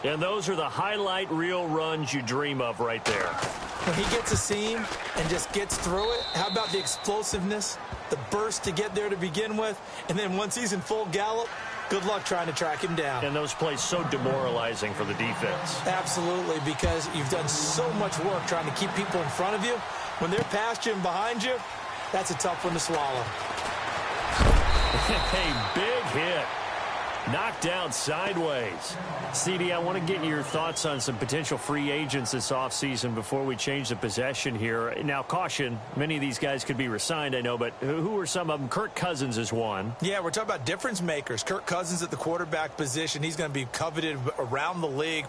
And those are the highlight reel runs you dream of right there. When he gets a seam and just gets through it, how about the explosiveness, the burst to get there to begin with, and then once he's in full gallop, good luck trying to track him down. And those plays so demoralizing for the defense. Absolutely, because you've done so much work trying to keep people in front of you. When they're past you and behind you, that's a tough one to swallow. A big hit. Knocked down sideways. CD, I want to get your thoughts on some potential free agents this offseason before we change the possession here. Now, caution, many of these guys could be re-signed, I know, but who are some of them? Kirk Cousins is one. Yeah, we're talking about difference makers. Kirk Cousins at the quarterback position. He's going to be coveted around the league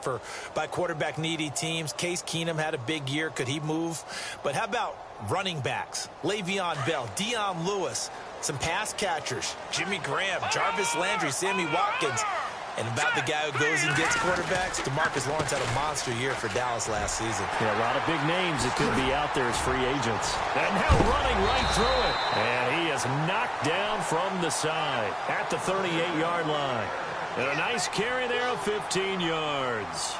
by quarterback-needy teams. Case Keenum had a big year. Could he move? But how about running backs? Le'Veon Bell, Dion Lewis, some pass catchers, Jimmy Graham, Jarvis Landry, Sammy Watkins. And about the guy who goes and gets quarterbacks, DeMarcus Lawrence had a monster year for Dallas last season. Yeah, a lot of big names that could be out there as free agents. And now running right through it. And he is knocked down from the side at the 38-yard line. And a nice carry there of 15 yards.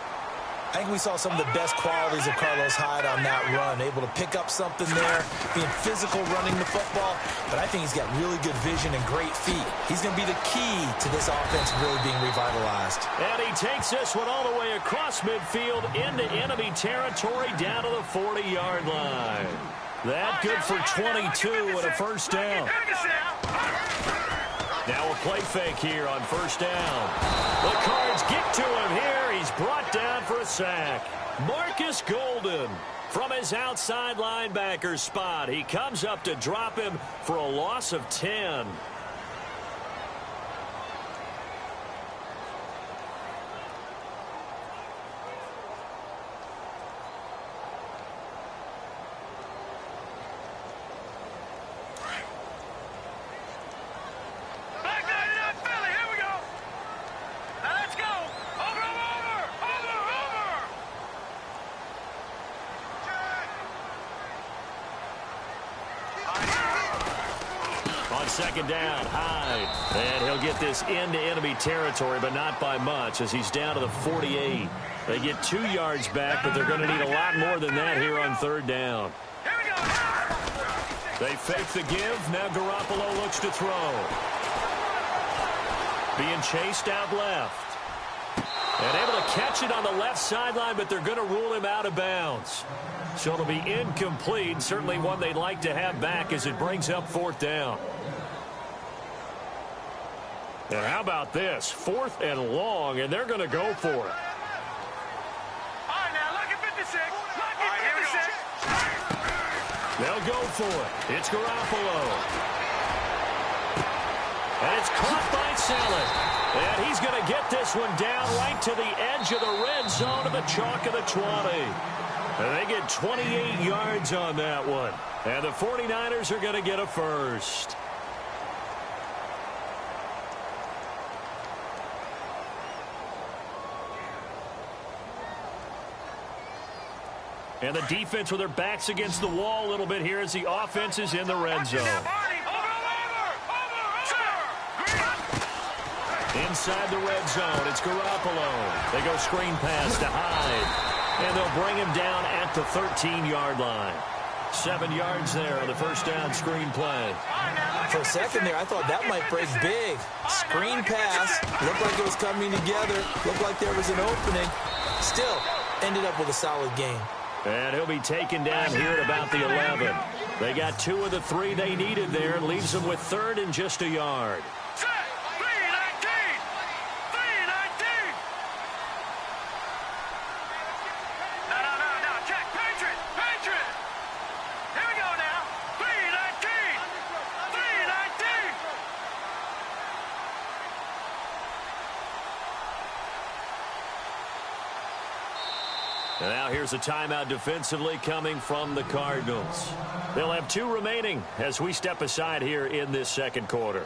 I think we saw some of the best qualities of Carlos Hyde on that run. Able to pick up something there, being physical running the football. But I think he's got really good vision and great feet. He's going to be the key to this offense really being revitalized. And he takes this one all the way across midfield into enemy territory down to the 40-yard line. That good for 22 and a first down. Now a play fake here on first down. The Cards get to him here. He's brought down for a sack. Marcus Golden from his outside linebacker spot. He comes up to drop him for a loss of 10. Second down, Hyde. And he'll get this into enemy territory, but not by much as he's down to the 48. They get 2 yards back, but they're going to need a lot more than that here on third down. They fake the give. Now Garoppolo looks to throw. Being chased out left. And able to catch it on the left sideline, but they're going to rule him out of bounds. So it'll be incomplete. Certainly one they'd like to have back as it brings up fourth down. And how about this? 4th and long, and they're going to go for it. All right, now, look at 56. Look at 56. They'll go for it. It's Garoppolo. And it's caught by Saleh. And he's going to get this one down right to the edge of the red zone of the chalk of the 20. And they get 28 yards on that one. And the 49ers are going to get a first. And the defense with their backs against the wall a little bit here as the offense is in the red zone. Inside the red zone, it's Garoppolo. They go screen pass to Hyde. And they'll bring him down at the 13-yard line. 7 yards there on the first down screen play. For a second there, I thought that might break big. Screen pass. Looked like it was coming together. Looked like there was an opening. Still, ended up with a solid game. And he'll be taken down here at about the 11. They got 2 of the 3 they needed there. Leaves them with 3rd and just a yard. And now here's a timeout defensively coming from the Cardinals. They'll have 2 remaining as we step aside here in this second quarter.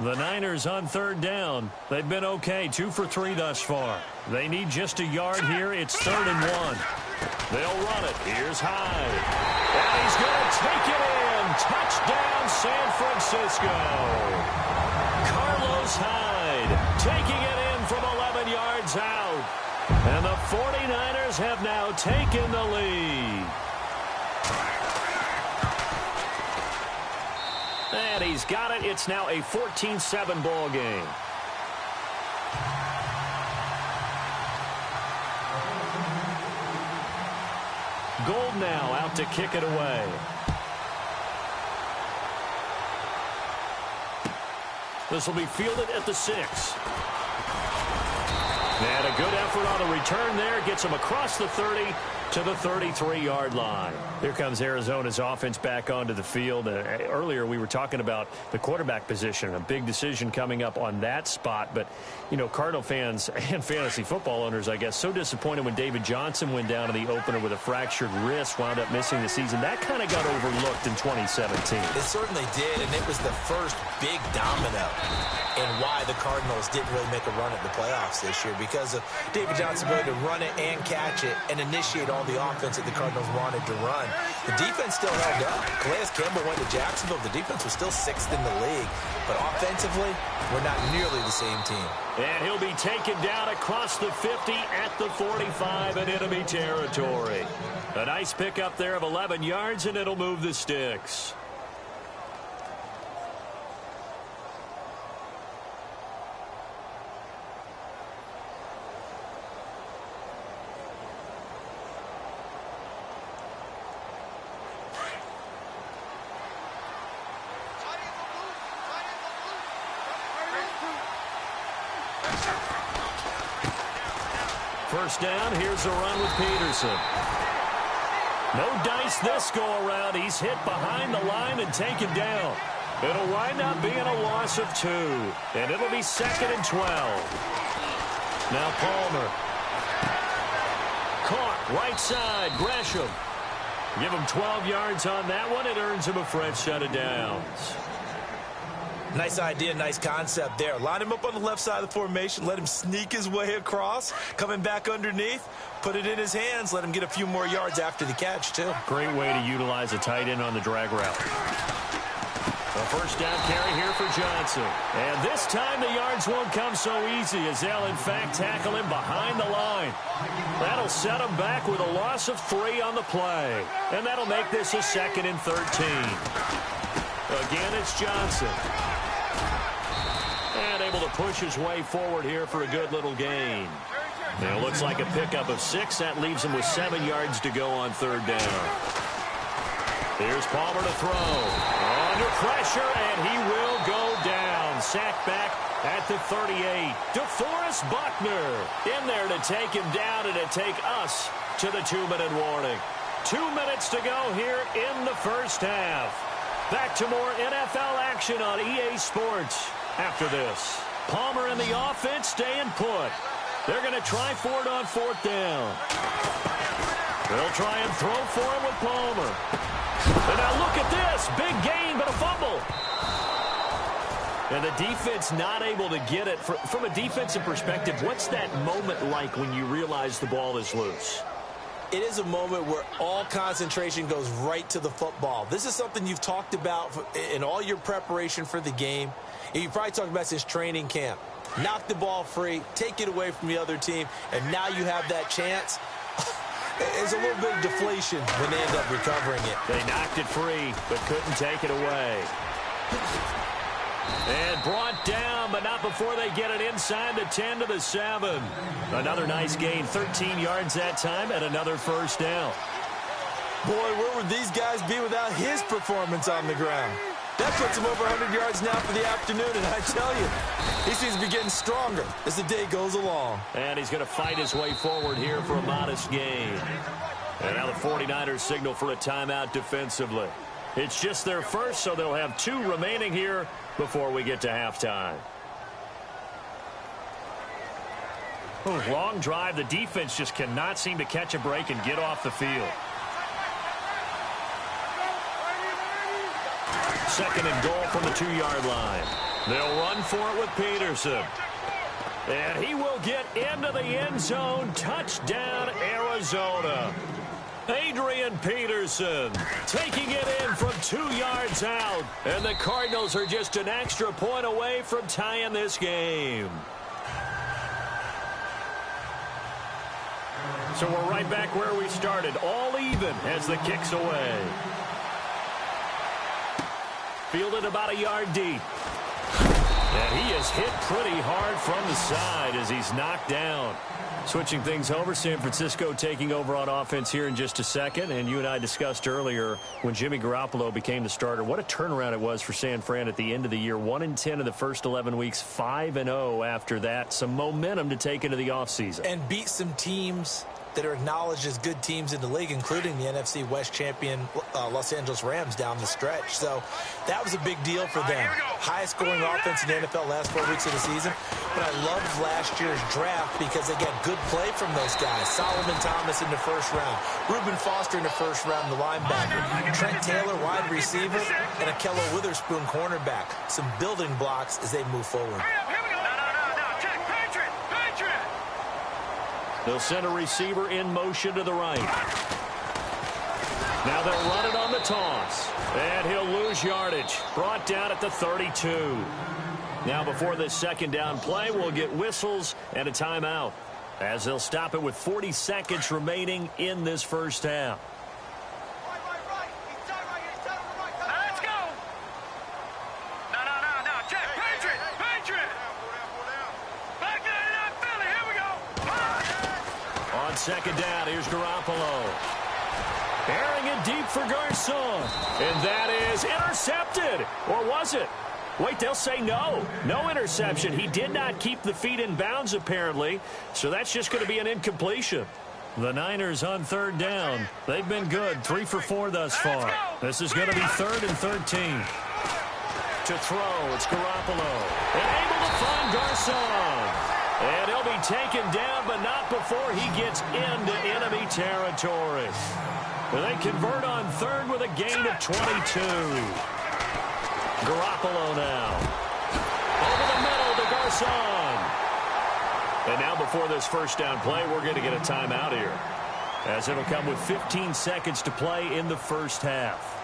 The Niners on third down. They've been okay, 2 for 3 thus far. They need just a yard here. It's 3rd and 1. They'll run it. Here's Hyde. And he's going to take it in. Touchdown, San Francisco. Carlos Hyde taking it in from 11 yards out. And the 49ers have now taken the lead. And he's got it. It's now a 14-7 ball game. Gold now out to kick it away. This will be fielded at the 6. And a good effort on the return there. Gets him across the 30 to the 33-yard line. Here comes Arizona's offense back onto the field. Earlier we were talking about the quarterback position. A big decision coming up on that spot. But, you know, Cardinal fans and fantasy football owners, I guess, so disappointed when David Johnson went down in the opener with a fractured wrist, wound up missing the season. That kind of got overlooked in 2017. It certainly did, and it was the first big domino in why the Cardinals didn't really make a run at the playoffs this year, because of David Johnson's ability to run it and catch it and initiate all the offense that the Cardinals wanted to run. The defense still held up. Calais Campbell went to Jacksonville. The defense was still 6th in the league, but offensively, we're not nearly the same team. And he'll be taken down across the 50 at the 45 in enemy territory. A nice pickup there of 11 yards, and it'll move the sticks. First down, here's a run with Peterson. No dice this go-around. He's hit behind the line and taken down. It'll wind up being a loss of 2. And it'll be 2nd and 12. Now Palmer. Caught, right side, Gresham. Give him 12 yards on that one. It earns him a fresh set of downs. Nice idea, nice concept there. Line him up on the left side of the formation. Let him sneak his way across. Coming back underneath. Put it in his hands. Let him get a few more yards after the catch, too. Great way to utilize a tight end on the drag route. A first down carry here for Johnson. And this time the yards won't come so easy, as they'll, in fact, tackle him behind the line. That'll set him back with a loss of 3 on the play. And that'll make this a 2nd and 13. Again, it's Johnson. And able to push his way forward here for a good little gain. Now it looks like a pickup of 6. That leaves him with 7 yards to go on 3rd down. Here's Palmer to throw. Under pressure, and he will go down. Sacked back at the 38. DeForest Buckner in there to take him down and to take us to the 2-minute warning. 2 minutes to go here in the first half. Back to more NFL action on EA Sports. After this, Palmer and the offense staying put. They're going to try for it on 4th down. They'll try and throw for him with Palmer. And now look at this. Big gain, but a fumble. And the defense not able to get it. From a defensive perspective, what's that moment like when you realize the ball is loose? It is a moment where all concentration goes right to the football. This is something you've talked about in all your preparation for the game. You've probably talked about since training camp. Knock the ball free, take it away from the other team, and now you have that chance. There's a little bit of deflation when they end up recovering it. They knocked it free, but couldn't take it away. And brought down, but not before they get it inside the 10 to the 7. Another nice gain, 13 yards that time, and another first down. Boy, where would these guys be without his performance on the ground? That puts him over 100 yards now for the afternoon, and I tell you, he seems to be getting stronger as the day goes along. And he's going to fight his way forward here for a modest gain. And now the 49ers signal for a timeout defensively. It's just their first, so they'll have 2 remaining here before we get to halftime. Long drive. The defense just cannot seem to catch a break and get off the field. 2nd and goal from the 2-yard line. They'll run for it with Peterson. And he will get into the end zone. Touchdown, Arizona. Adrian Peterson taking it in from 2 yards out. And the Cardinals are just an extra point away from tying this game. So we're right back where we started, all even as the kick's away. Fielded about a yard deep. And he is hit pretty hard from the side as he's knocked down. Switching things over, San Francisco taking over on offense here in just a second. And you and I discussed earlier when Jimmy Garoppolo became the starter, what a turnaround it was for San Fran at the end of the year. 1-10 in the first 11 weeks, 5-0 after that. Some momentum to take into the offseason. And beat some teams that are acknowledged as good teams in the league, including the NFC West champion Los Angeles Rams down the stretch. So that was a big deal for them. Highest scoring offense in the NFL last 4 weeks of the season. But I loved last year's draft because they got good play from those guys. Solomon Thomas in the first round. Reuben Foster in the first round, the linebacker. Trent Taylor, wide receiver. And Akello Witherspoon, cornerback. Some building blocks as they move forward. They'll send a receiver in motion to the right. Now they'll run it on the toss. And he'll lose yardage. Brought down at the 32. Now before this second down play, we'll get whistles and a timeout, as they'll stop it with 40 seconds remaining in this first half. Let's go. No. Check. Patriot. Back to that Philly. Here we go. On second down, here's Garoppolo. Airing it deep for Garcon. And that is intercepted. Or was it? Wait, they'll say no. No interception. He did not keep the feet in bounds, apparently. So that's just going to be an incompletion. The Niners on third down. They've been good. 3 for 4 thus far. This is going to be 3rd and 13. To throw, it's Garoppolo. And able to find Garcon. And he'll be taken down, but not before he gets into enemy territory. They convert on 3rd with a gain of 22. Garoppolo now. Over the middle to Garcon. And now before this first down play, we're going to get a timeout here, as it'll come with 15 seconds to play in the first half.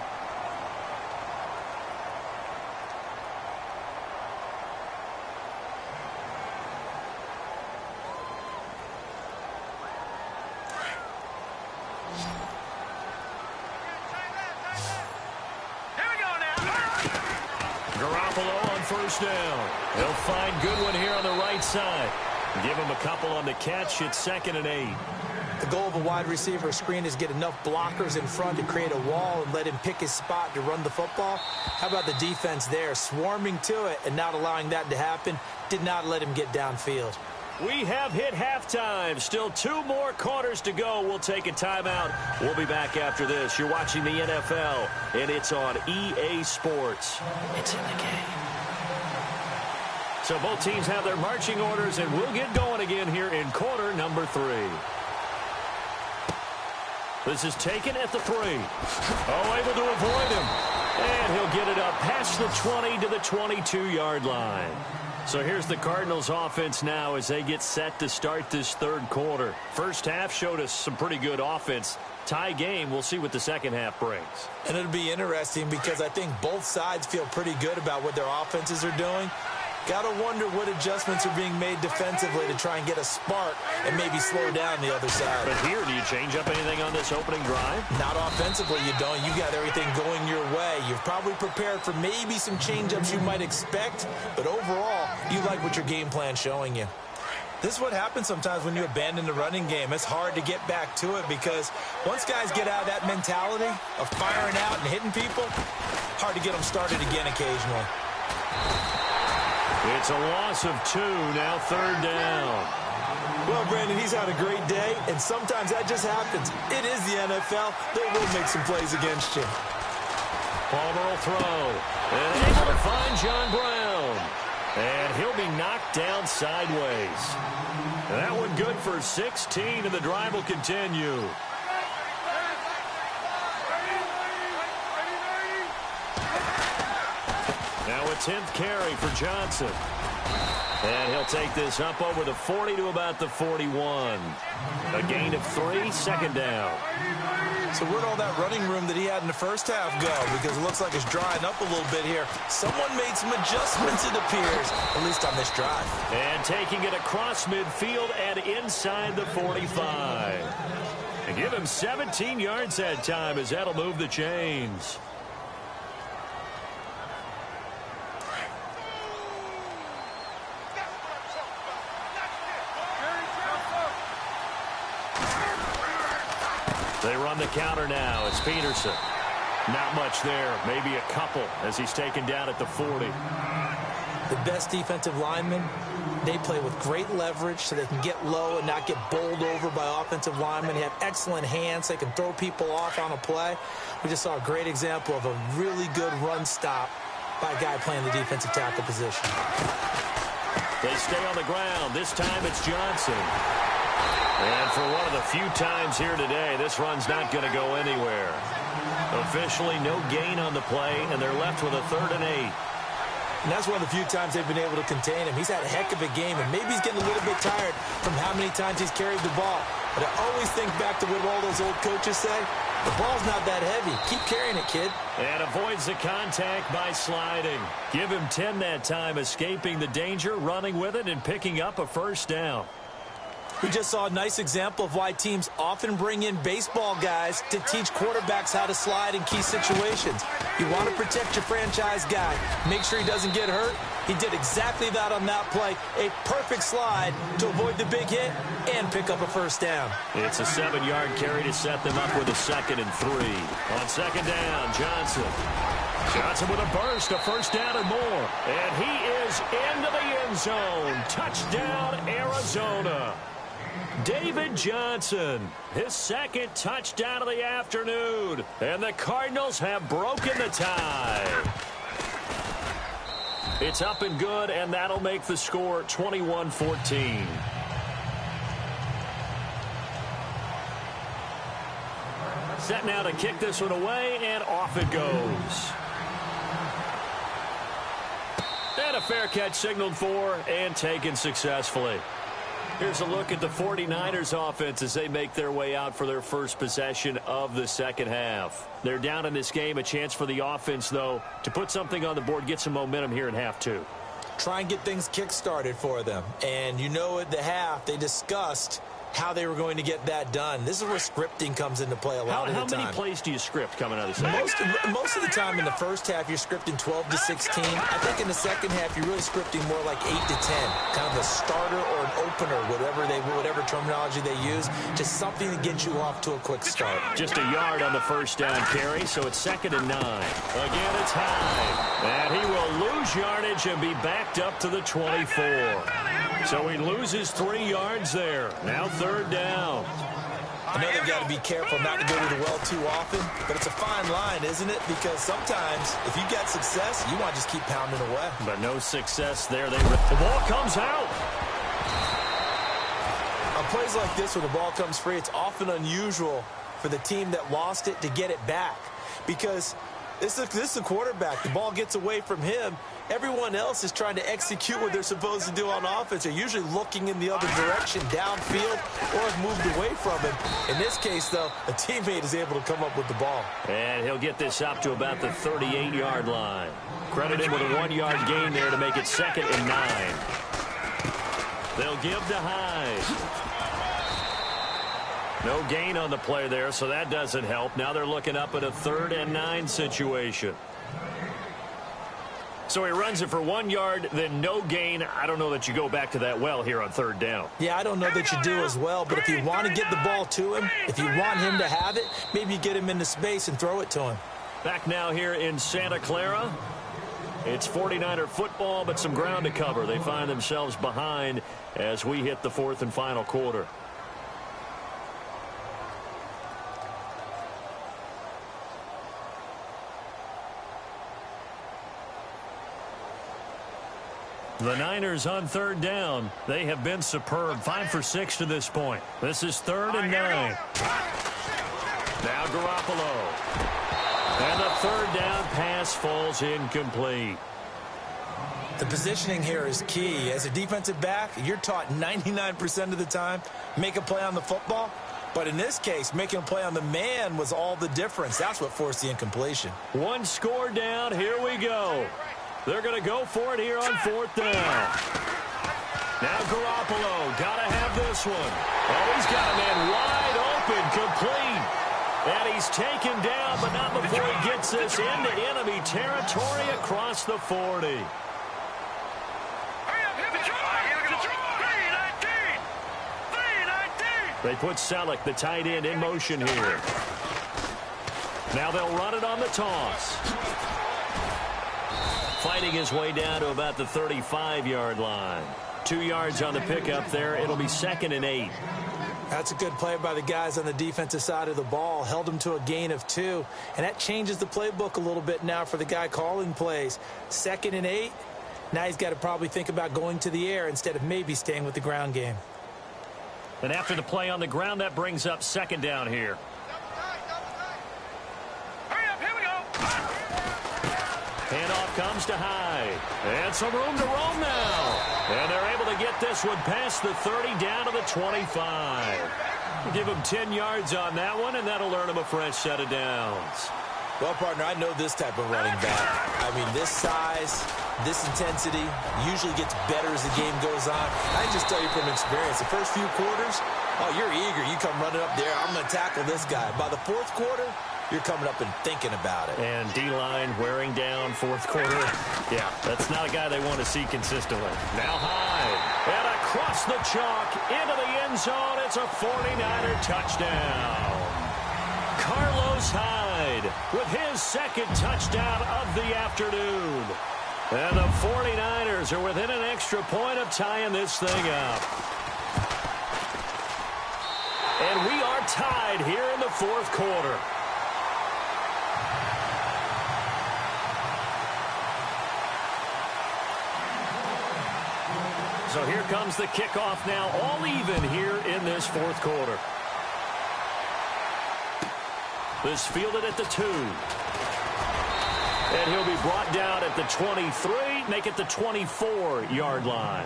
First down. They'll find Goodwin here on the right side. Give him a couple on the catch. It's 2nd and 8. The goal of a wide receiver screen is get enough blockers in front to create a wall and let him pick his spot to run the football. How about the defense there? Swarming to it and not allowing that to happen. Did not let him get downfield. We have hit halftime. Still 2 more quarters to go. We'll take a timeout. We'll be back after this. You're watching the NFL, and it's on EA Sports. It's in the game. So both teams have their marching orders, and we'll get going again here in quarter number 3. This is taken at the 3. Oh, able to avoid him. And he'll get it up past the 20 to the 22-yard line. So here's the Cardinals offense now as they get set to start this 3rd quarter. First half showed us some pretty good offense. Tie game. We'll see what the second half brings. And it'll be interesting because I think both sides feel pretty good about what their offenses are doing. Got to wonder what adjustments are being made defensively to try and get a spark and maybe slow down the other side. But here, do you change up anything on this opening drive? Not offensively, you don't. You got everything going your way. You've probably prepared for maybe some change-ups you might expect, but overall, you like what your game plan's showing you. This is what happens sometimes when you abandon the running game. It's hard to get back to it because once guys get out of that mentality of firing out and hitting people, hard to get them started again occasionally. It's a loss of 2, now 3rd down. Well, Brandon, he's had a great day, and sometimes that just happens. It is the NFL. They will make some plays against you. Palmer will throw. And able to find John Brown. And he'll be knocked down sideways. And that one good for 16, and the drive will continue. Now The 10th carry for Johnson. And he'll take this up over the 40 to about the 41. A gain of 3, second down. So where'd all that running room that he had in the first half go? Because it looks like it's drying up a little bit here. Someone made some adjustments, it appears, at least on this drive. And taking it across midfield and inside the 45. And give him 17 yards that time, as that'll move the chains. They run the counter now. It's Peterson. Not much there. Maybe a couple as he's taken down at the 40. The best defensive linemen, they play with great leverage so they can get low and not get bowled over by offensive linemen. They have excellent hands. They can throw people off on a play. We just saw a great example of a really good run stop by a guy playing the defensive tackle position. They stay on the ground. This time it's Johnson. And for one of the few times here today, this run's not going to go anywhere. Officially, no gain on the play, and they're left with a 3rd and 8. And that's one of the few times they've been able to contain him. He's had a heck of a game, and maybe he's getting a little bit tired from how many times he's carried the ball. But I always think back to what all those old coaches say. The ball's not that heavy. Keep carrying it, kid. And avoids the contact by sliding. Give him 10 that time, escaping the danger, running with it, and picking up a first down. We just saw a nice example of why teams often bring in baseball guys to teach quarterbacks how to slide in key situations. You want to protect your franchise guy. Make sure he doesn't get hurt. He did exactly that on that play. A perfect slide to avoid the big hit and pick up a first down. It's a 7-yard carry to set them up with a 2nd and 3. On 2nd down, Johnson. Johnson with a burst, a first down and more. And he is into the end zone. Touchdown, Arizona. David Johnson, his 2nd touchdown of the afternoon. And the Cardinals have broken the tie. It's up and good, and that'll make the score 21-14. Set now to kick this one away, and off it goes. And a fair catch signaled for and taken successfully. Here's a look at the 49ers offense as they make their way out for their first possession of the second half. They're down in this game. A chance for the offense, though, to put something on the board, get some momentum here in half 2. Try and get things kick-started for them. And you know at the half, they discussed how they were going to get that done. This is where scripting comes into play a lot of the time. How many plays do you script coming out of the second? Most of the time in the first half, you're scripting 12 to 16. I think in the second half, you're really scripting more like 8 to 10. Kind of a starter or an opener, whatever terminology they use. Just something to get you off to a quick start. Just a yard on the first down carry, so it's 2nd and 9. Again, it's high. And he will lose yardage and be backed up to the 24. So he loses 3 yards there. Now 3rd down. I know they've got to be careful not to go to the well too often, but it's a fine line, isn't it? Because sometimes if you get success, you want to just keep pounding away. But no success there. The ball comes out. On plays like this where the ball comes free, it's often unusual for the team that lost it to get it back. Because this is a quarterback. The ball gets away from him. Everyone else is trying to execute what they're supposed to do on offense. They're usually looking in the other direction, downfield, or have moved away from him. In this case, though, a teammate is able to come up with the ball. And he'll get this up to about the 38-yard line. Credit him with a 1-yard gain there to make it 2nd and 9. They'll give to Hyde. No gain on the play there, so that doesn't help. Now they're looking up at a 3rd and 9 situation. So he runs it for 1 yard, then no gain. I don't know that you go back to that well here on 3rd down. Yeah, I don't know that you do as well, but if you want to get the ball to him, if you want him to have it, maybe you get him into space and throw it to him. Back now here in Santa Clara. It's 49er football, but some ground to cover. They find themselves behind as we hit the 4th and final quarter. The Niners on 3rd down. They have been superb. 5 for 6 to this point. This is 3rd and 9. Now Garoppolo. And the 3rd down pass falls incomplete. The positioning here is key. As a defensive back, you're taught 99% of the time, make a play on the football. But in this case, making a play on the man was all the difference. That's what forced the incompletion. One score down. Here we go. They're going to go for it here on 4th down. Now Garoppolo, got to have this one. Oh, he's got a man wide open, complete. And he's taken down, but not before he gets this into enemy territory across the 40. They put Selleck, the tight end, in motion here. Now they'll run it on the toss. Fighting his way down to about the 35-yard line. 2 yards on the pickup there. It'll be 2nd and 8. That's a good play by the guys on the defensive side of the ball. Held them to a gain of 2. And that changes the playbook a little bit now for the guy calling plays. 2nd and 8. Now he's got to probably think about going to the air instead of maybe staying with the ground game. And after the play on the ground, that brings up 2nd down here. Hurry up, here we go. Handoff comes to Hyde. And some room to roam now. And they're able to get this one past the 30 down to the 25. Give him 10 yards on that one, and that'll earn him a fresh set of downs. Well, partner, I know this type of running back. I mean, this size, this intensity usually gets better as the game goes on. I can just tell you from experience, the first few quarters, oh, you're eager. You come running up there, I'm going to tackle this guy. By the 4th quarter, you're coming up and thinking about it. And D-line wearing down 4th quarter. Yeah, that's not a guy they want to see consistently. Now Hyde. And across the chalk into the end zone. It's a 49er touchdown. Carlos Hyde with his 2nd touchdown of the afternoon. And the 49ers are within an extra point of tying this thing up. And we are tied here in the 4th quarter. So here comes the kickoff now, all even here in this 4th quarter. This fielded at the 2. And he'll be brought down at the 23, make it the 24-yard line.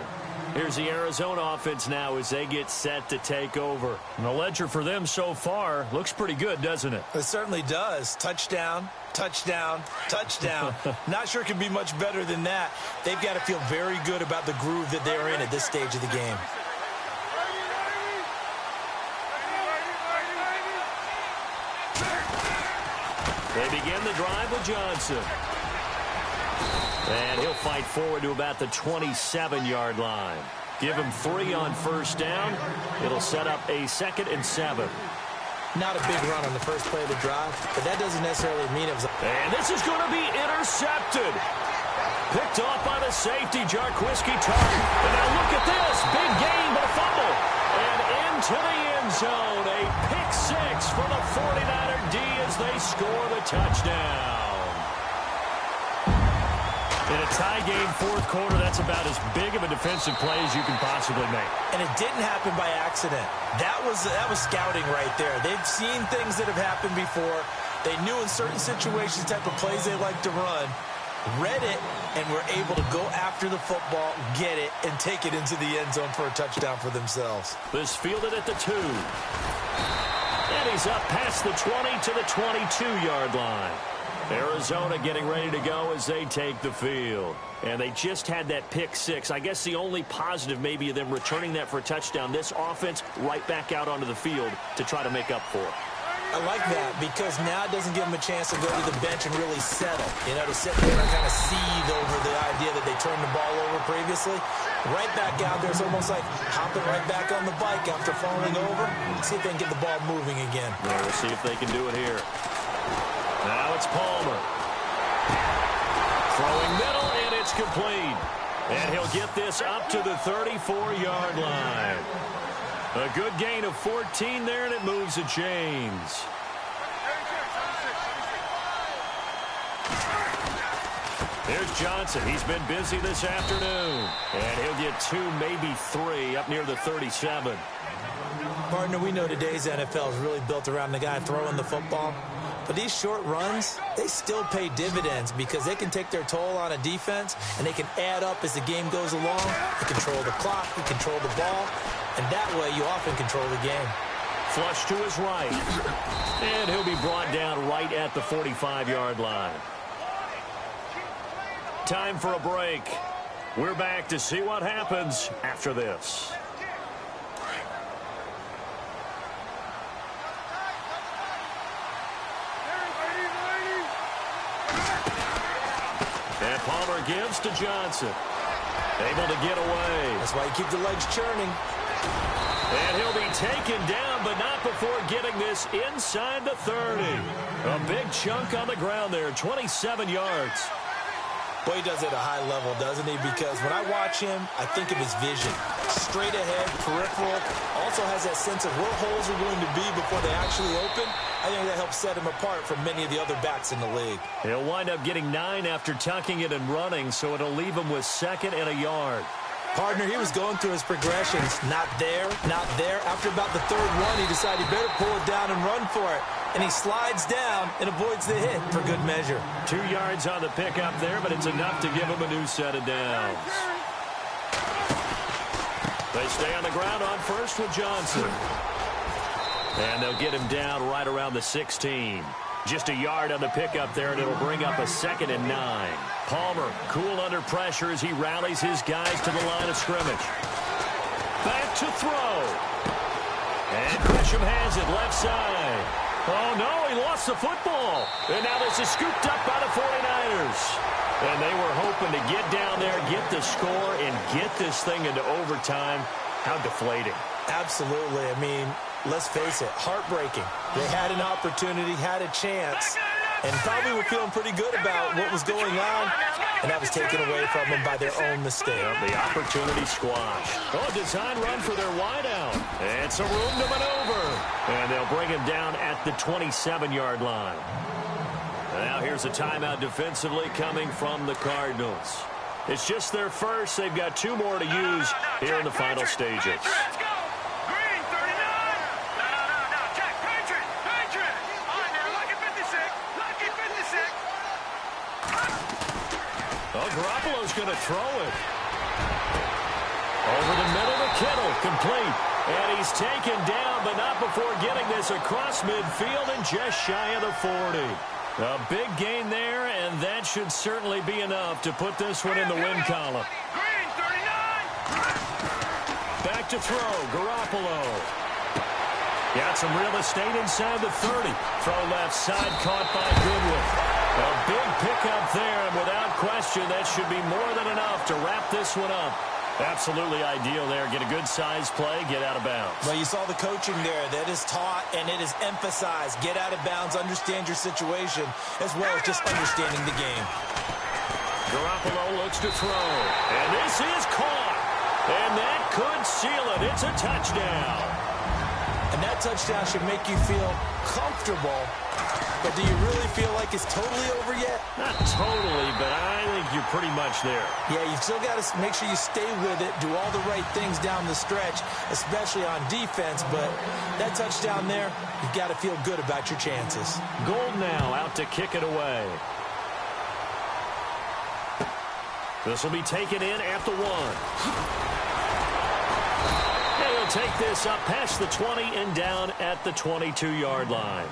Here's the Arizona offense now as they get set to take over. And the ledger for them so far looks pretty good, doesn't it? It certainly does. Touchdown, touchdown, touchdown. Not sure it can be much better than that. They've got to feel very good about the groove that they're in at this stage of the game. They begin the drive with Johnson. And he'll fight forward to about the 27-yard line. Give him 3 on 1st down. It'll set up a 2nd and 7. Not a big run on the first play of the drive, but that doesn't necessarily mean it was... And this is going to be intercepted. Picked off by the safety, Jarquiski Tartt. And now look at this. Big gain, but a fumble. And into the end zone. A pick 6 for the 49er D as they score the touchdown. In a tie game 4th quarter, that's about as big of a defensive play as you can possibly make. And it didn't happen by accident. That was scouting right there. They've seen things that have happened before. They knew in certain situations type of plays they like to run. Read it, and were able to go after the football, get it, and take it into the end zone for a touchdown for themselves. This fielded at the 2. And he's up past the 20 to the 22-yard line. Arizona getting ready to go as they take the field. And they just had that pick 6. I guess the only positive maybe of them returning that for a touchdown. This offense right back out onto the field to try to make up for it. I like that because now it doesn't give them a chance to go to the bench and really settle. You know, to sit there and kind of seethe over the idea that they turned the ball over previously. Right back out there, it's almost like hopping right back on the bike after falling over. See if they can get the ball moving again. Yeah, we'll see if they can do it here. Now it's Palmer. Throwing middle, and it's complete. And he'll get this up to the 34-yard line. A good gain of 14 there, and it moves the chains. There's Johnson. He's been busy this afternoon. And he'll get 2, maybe 3, up near the 37. Partner, we know today's NFL is really built around the guy throwing the football. But these short runs, they still pay dividends because they can take their toll on a defense, and they can add up as the game goes along. You control the clock, you control the ball, and that way you often control the game. Flush to his right. And he'll be brought down right at the 45-yard line. Time for a break. We're back to see what happens after this. And Palmer gives to Johnson. Able to get away. That's why you keep the legs churning. And he'll be taken down, but not before getting this inside the 30. A big chunk on the ground there, 27 yards. Boy, he does it at a high level, doesn't he? Because when I watch him, I think of his vision. Straight ahead, peripheral. Also has that sense of where holes are going to be before they actually open. I think that helps set him apart from many of the other backs in the league. He'll wind up getting 9 after tucking it and running, so it'll leave him with 2nd and a yard. Partner, he was going through his progressions. Not there, not there. After about the 3rd one, he decided he better pull it down and run for it. And he slides down and avoids the hit for good measure. 2 yards on the pickup there, but it's enough to give him a new set of downs. They stay on the ground on first with Johnson. And they'll get him down right around the 16. Just a yard on the pickup there, and it'll bring up a 2nd and 9. Palmer, cool under pressure as he rallies his guys to the line of scrimmage. Back to throw. And Gresham has it left side. Oh, no, he lost the football. And now this is scooped up by the 49ers. And they were hoping to get down there, get the score, and get this thing into overtime. How deflating. Absolutely. I mean, let's face it, heartbreaking. They had an opportunity, had a chance, and probably were feeling pretty good about what was going on, and that was taken away from them by their own mistake. The opportunity squashed. Oh, design run for their wideout. And some room to maneuver. And they'll bring him down at the 27-yard line. And now here's a timeout defensively coming from the Cardinals. It's just their first. They've got 2 more to use here in the final stages. Garoppolo's going to throw it. Over the middle to Kittle, complete. And he's taken down, but not before getting this across midfield and just shy of the 40. A big gain there, and that should certainly be enough to put this one in the win column. Back to throw, Garoppolo. Got some real estate inside the 30. Throw left side, caught by Goodwin. A big pickup there, and without question, that should be more than enough to wrap this one up. Absolutely ideal there. Get a good size play, get out of bounds. Well, you saw the coaching there. That is taught and it is emphasized. Get out of bounds, understand your situation, as well as just understanding the game. Garoppolo looks to throw, and this is caught. And that could seal it. It's a touchdown. And that touchdown should make you feel comfortable. But do you really feel like it's totally over yet? Not totally, but I think you're pretty much there. Yeah, you've still got to make sure you stay with it, do all the right things down the stretch, especially on defense. But that touchdown there, you've got to feel good about your chances. Gold now out to kick it away. This will be taken in at the 1. He'll take this up past the 20 and down at the 22-yard line.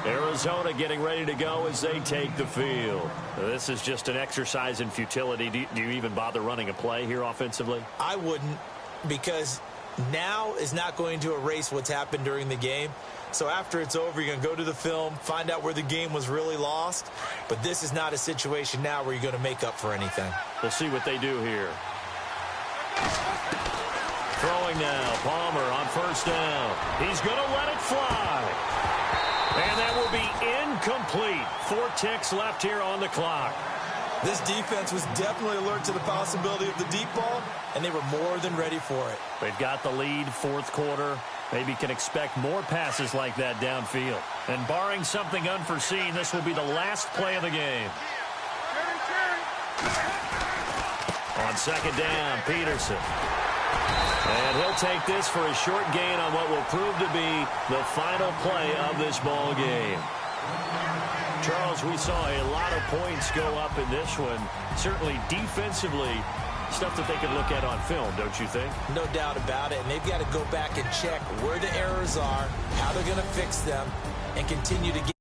Arizona getting ready to go as they take the field. This is just an exercise in futility. Do you even bother running a play here offensively? I wouldn't, because now is not going to erase what's happened during the game. So after it's over, you're going to go to the film, find out where the game was really lost. But this is not a situation now where you're going to make up for anything. We'll see what they do here. Throwing now, Palmer on first down. He's going to let it fly. And that will be incomplete. 4 ticks left here on the clock. This defense was definitely alert to the possibility of the deep ball, and they were more than ready for it. They've got the lead, 4th quarter. Maybe can expect more passes like that downfield. And barring something unforeseen, this will be the last play of the game. On second down, Peterson. And he'll take this for a short gain on what will prove to be the final play of this ball game. Charles, we saw a lot of points go up in this one. Certainly defensively, stuff that they can look at on film, don't you think? No doubt about it. And they've got to go back and check where the errors are, how they're going to fix them, and continue to get